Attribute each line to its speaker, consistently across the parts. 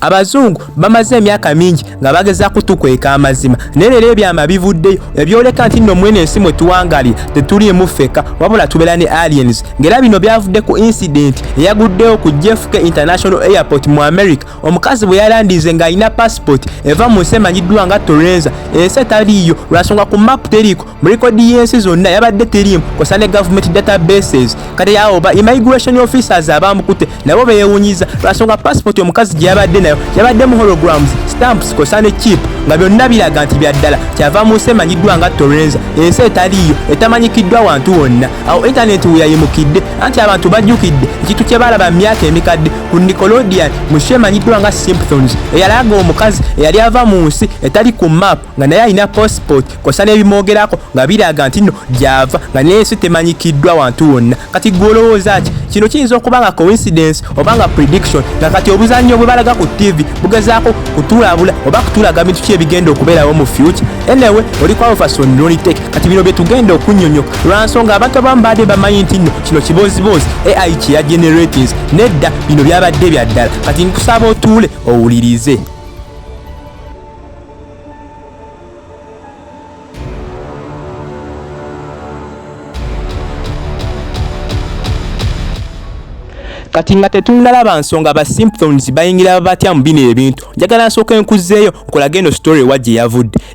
Speaker 1: abazungu bamaze emyaka mingi nga bageza kutukweka amazima nerero ebyama bivuddeyo ebyoleka nti nno mwene ensi mwe tuwangalira tetuliimu ffeka wabula tubeera ne aliens ng'era bino byavudde ku incident eyaguddeyo ku JFK International Airport mu America omukazi bwe yalandize ng'alina passport eva mu nsi emanyiddwa nga Torenza ensi etaliiyo lwasonga ku map teriiko mu likodi y'ensi zonna yabadde teriimu kosa ne government databases kati awo ba immigration officers abamukute nabo beewunyiza lwasonga passport omukazi gye yabadde nayo yabadde mu holograms stamps kosa ne chip nga byonna biraga nti bya ddala kyava mu nsi emanyiddwa nga Torenza ensi etaliiyo etamanyikiddwa wantu wonna awo internet we yayimukidde anti abantu bajjukidde ekintu kye balaba myaka emikadde ku Nickelodeon mu show emanyiddwa nga Simpsons eyalaga omukazi eyali ava mu nsi etali ku map nga naye alina passport kosa n'ebimwogerako nga biraga nti nno gyava nga n'ensi temanyikiddwa wantu wonna kati gwe olowooza ki kino kiyinza okuba nga coincidence oba nga prediction nga kati obuzannyo bwe balaga ku TV bugezaako kutulabula oba kutulaga bintu ki ebigenda okubeerawo mu future anyway oli ku Alphason Ronnietech kati bino bye tugenda okunnyonnyoka lwansonga abantu abamu baadde bamanyi nti nno kino kiboozibozi AI kye ya generators nedda bino byabadde bya ddala kati nkusaba otuule owulirize. Kati nga tetunalaba nsonga ba Simpsons bayingira batya mu bino ebintu njagala nsooka enkuzeeyo nkolage eno story wajje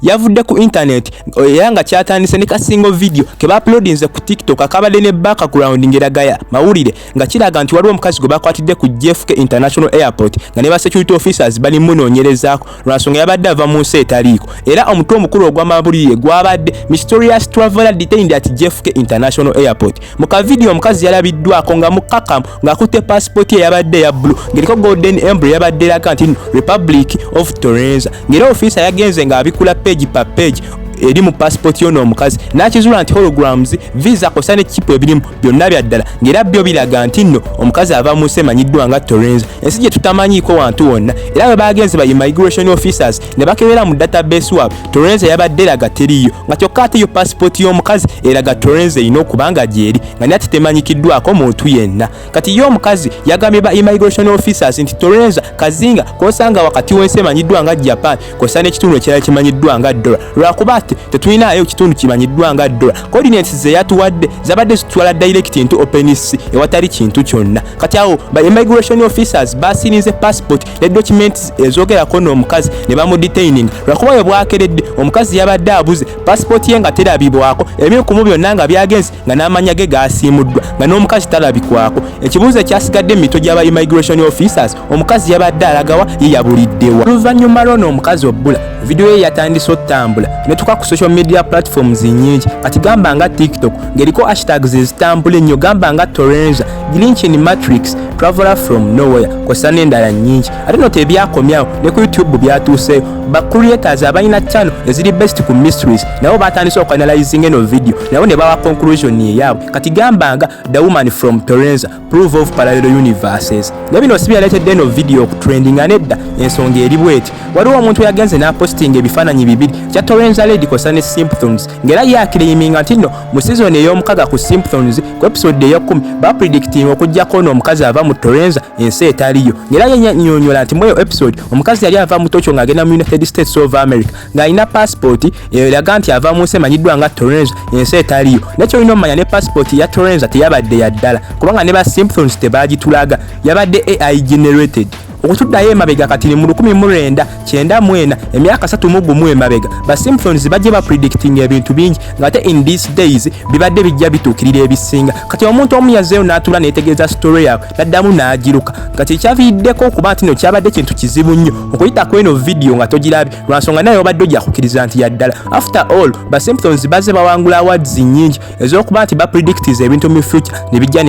Speaker 1: yavudde ku internet era nga kyatandise ne kasingo video ke bauploadinze ku TikTok akabadde ne background ngeragaya mawulire nga kiraga nti waliwo omukazi gwe bakwatidde ku JFK International Airport nga ne ba security officers bali munoonyerezaako lwansonga yabadde ava mu nsi etaliiko era omutwe omukulu ogw'amabulire gwabadde mysterious traveler detained at JFK International Airport mu ka video omukazi yalabiddwako nga mukakamu ng'akutte passport yabadde ya blue ngiriko golden emblem yabadde laga nti Republic of Torenza ngero officer yagenze nga abikula page pa page eri mu passport yono omukazi nakizula nti holograms visa kosa ne chip ebirimu byonna bya ddala ngera byo biraga nti nno omukazi ava mu nsi emanyiddwa nga Torenza ensi gye tutamanyiiko wantu wonna era bwe bagenze ba immigration officers ne bakebera mu database wabwe Torenza yabadde laga teriyo nga kyokka ate yo passport y'omukazi eraga Torenza ino okubanga gyeri nga nati temanyikiddwako muntu yenna kati yo omukazi yagambye ba immigration officers nti Torenza kazinga kosanga wakati w'ensi emanyiddwa nga Japan kosa n'ekitundu ekirala kimanyiddwa nga Dollar lwakuba tetulinayo kitundu kimanyiddwa nga dollar coordinates ze yatuwadde zabadde zitwala direct into OpenSea ewatali kintu kyonna kati awo ba immigration officers basinize passport ne documents ezogerako n'omukazi ne bamudetaining lwakuba bwakeredde omukazi yabadde abuze passport ye nga terabibwako ebyokumu byonna nga byagenze nga n'amanya ge gasiimuddwa nga n'omukazi talabikwako ekibuuzo ekyasigadde mu mito gy'aba immigration officers omukazi yabadde alagawa ye yabuliddewa oluvannyuma lw'ono omukazi obbula video ye yatandise ottambula netuka ku social media platforms nyingi kati gamba nga TikTok ngeriko hashtags ezitambula ennyo gamba nga Torenza glitch in Matrix traveler from nowhere kosa n'endala nyingi ate no tebyakomyawo ne ku YouTube byatuuseyo ba creators abalina channel eziri best ku mysteries nabo batandise okuanalyzing eno video nabo ne bawa conclusion yaabwe kati gamba nga the woman from Torenza proof of parallel universes nebino sibyaleetedde eno video ku trending anedda ensonga eri bweti waliwo omuntu yagenze n'aposting ebifaananyi bibiri kya Torenza lady kosa ne Simpsons ngera yakiriminga nti no mu season ey'omukaga ku Simpsons ku episode ey'okumi bapredicting okujjako n'omukazi ava mu Torenza ensi etaliyo ngera yennyonnyola nti mu episode omukazi yali ava mu Tokyo ng'agenda mu United States of America ng'alina passport eraga nti ava mu nsi emanyiddwa nga Torenza ensi etaliyo nekyo olina omanya ne passport ya Torenza teyabadde ya ddala kubanga ne ba Simpsons tebagitulaga yabadde AI generated okutuddayo emabega kati ni mu 1994 emyaka 3 emabega ba Simpsons bajje ba predicting ebintu bingi ngate in these days bibadde bijja bituukirira ebisinga kati omuntu omu yazzeyo n'atula neetegereza story yakwe naddamu n'agiruka kati kyaviiddeko okuba nti no kyabadde kintu kizibu nnyo okuyitako eno video nga togirabye lwansonga naye obadde ojja kukkiriza nti yaddala after all ba Simpsons bazze bawangula awards nyingi ez'okuba nti ba predictize ebintu mu future ne bijja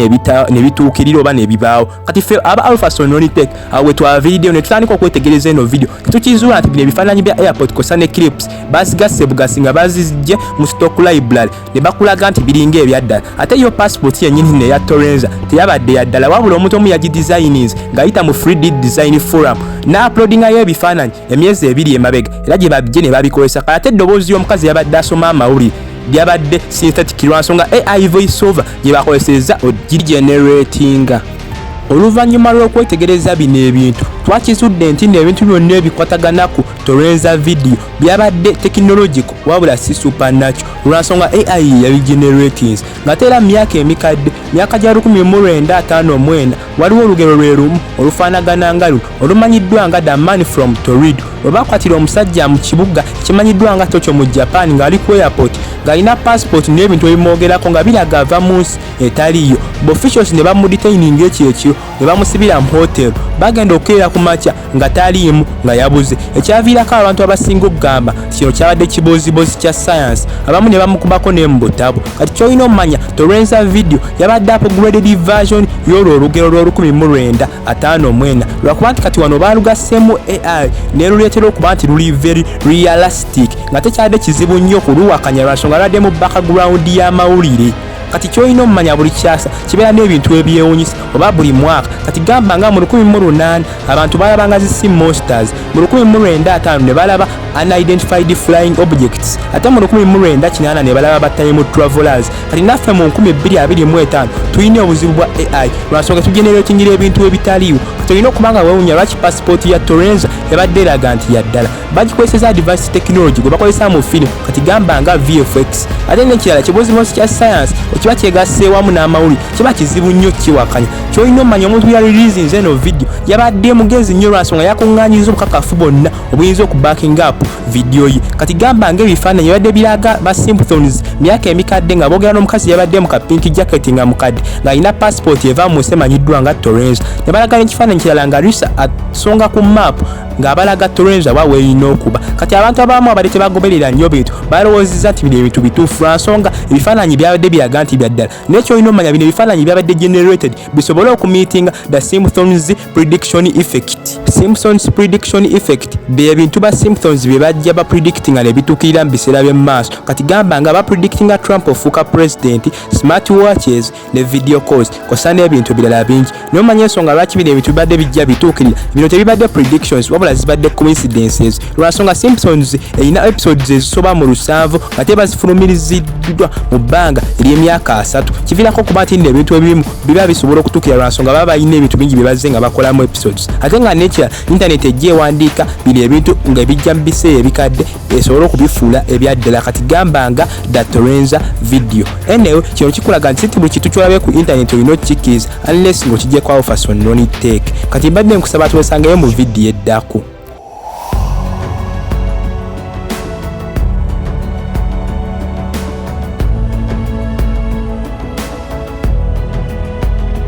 Speaker 1: ne bituukirira oba ne bibaawo kati ffe aba Alphason Ronnietech awe twa video ne tutandika okwetegereza eno video tetukizuula nti bino ebifaananyi bya airport kosa ne clips basigasse bugasi nga bazizije mu stock library ne bakulaga nti biringa ebyaddala ate yo passport yennyini ne ya Torenza teyabadde yaddala wabula omuntu omu yagidesignings ng'ayita mu 3D design forum n'uploadingayo ebifaananyi emyezi 2 emabega era gye babijje ne babikozesa ate eddoboozi y'omukazi yabadde asoma amawulire lyabadde synthetic lwansonga AI voice over gye bakozesezza ogigeneratinga Oluvannyuma lw'okwetegereza bino ebintu twakizudde nti n'ebintu byonna ebikwatagana ku Torenza video byabadde technological wabula si supernatural olwansonga AI yabigenerations ng'ate era myaka emikadde myaka gya 1954 waliwo olugero lwe lumu olufaanagana nga luno olumanyiddwa nga The Man from Taured olwakwatira omusajja mu kibuga kimanyiddwa nga Tokyo mu Japan ng'ali ku airport ng'alina passport n'ebintu ebimwogerako nga biraga ava mu nsi etaliyo. Officials ne bamudetaininga ekyekiro ne bamusibira mu hotel bagenda okukeera ku makya nga taliimu nga yabuze ekyaviirako abantu abasinga okugamba kino kyabadde kibozibozi kya science abamu ne bamukubako ne mu butabo. Kati kyolina omanya Torenza video yabadde upgraded version y'olwo olugero lw'1954 lwakuba nti kati wano baalugassemu AI neeruleetera okuba nti luli very realistic nga tekyabadde kizibu nnyo okuluwakanya lwansonga lwadde mu background y'amawulire. Kati kyolina omumanya buli kyasa kibeera n'ebintu ebyewuunyisa oba buli mwaka. Kati gamba nga mu 2008 abantu balabanga zi monsters, mu 1905 ne balaba unidentified flying objects, ate mu 1980 ne balaba ba time travelers. Kati naffe mu 2025 tulina obuzibu bwa AI lwansonga tugeneratingira ebintu ebitaliiwo. Tulina okubanga weewuunya lwaki passport ya Torenza yabadde eraga nti ya ddala bagikozesa advanced technology gwe bakozesa mu film kati gamba nga VFX. Ate n'ekirala kibozibozi kya science ekiba kyegasse wamu n'amawulire kiba kizibu nnyo kiwakanya. Kyolina omanya omuntu ya releasing eno video yabadde mugezi nnyo lwansonga yakuŋŋaanyiza obukakafu bonna obuyinza okubacking up video ye. Kati gamba ng'ebifaananyi yabadde biraga ba symptoms myaka emikadde nga boogera n'omukazi yabadde mu kapinki jacket nga mukadde ng'alina passport eva mu nsi emanyiddwa nga Torenza. Ne balaga n'ekifaananyi kirala nga Lisa asonga ku map ng'abalaga Torenza wa weerina okuba. Kati abantu abamu abadde tebagoberera nnyo bintu balowoozezza nti bino ebintu bituufu lwansonga ebifaananyi byabadde biraga nti bya ddala. N'ekyolina omanya bino ebifaananyi byabadde generated bisobole okumiitinga the Simpsons prediction effect. Simpsons prediction effect bye bintu ba Simpsons bye bajja ba predictinga ne bituukirira mu biseera by'emu maaso. Kati gamba nga ba predictinga Trump ofuuka president, smart watches ne video calls kosa n'ebintu birala bingi. N'omanya ensonga lwaki bino ebintu bibadde bijja bituukirira. Bino tebibadde predictions wabula zibadde coincidences lwansonga Simpsons erina episodes ezisoba mu 7 ate bazifulumiriziddwa mu bbanga ery'emyaka 3 kiviirako okuba nti n'ebintu ebimu biba bisobola okutuukira lwansonga baba balina ebintu bingi bye bazze nga bakolamu episodes. Ate nga nekira internet ejja ewandiika bino ebintu nga ebijja mu biseera ebikadde esobola okubifuula ebya ddala. Kati gamba nga the Torenza video anyway kino kikulaga nti buli kintu kyolabe ku internet olina okikkirizza unless ng'okiggye ku Alphason Ronnietech. Kati mbadde nkusaba tuwesangayo mu video eddako.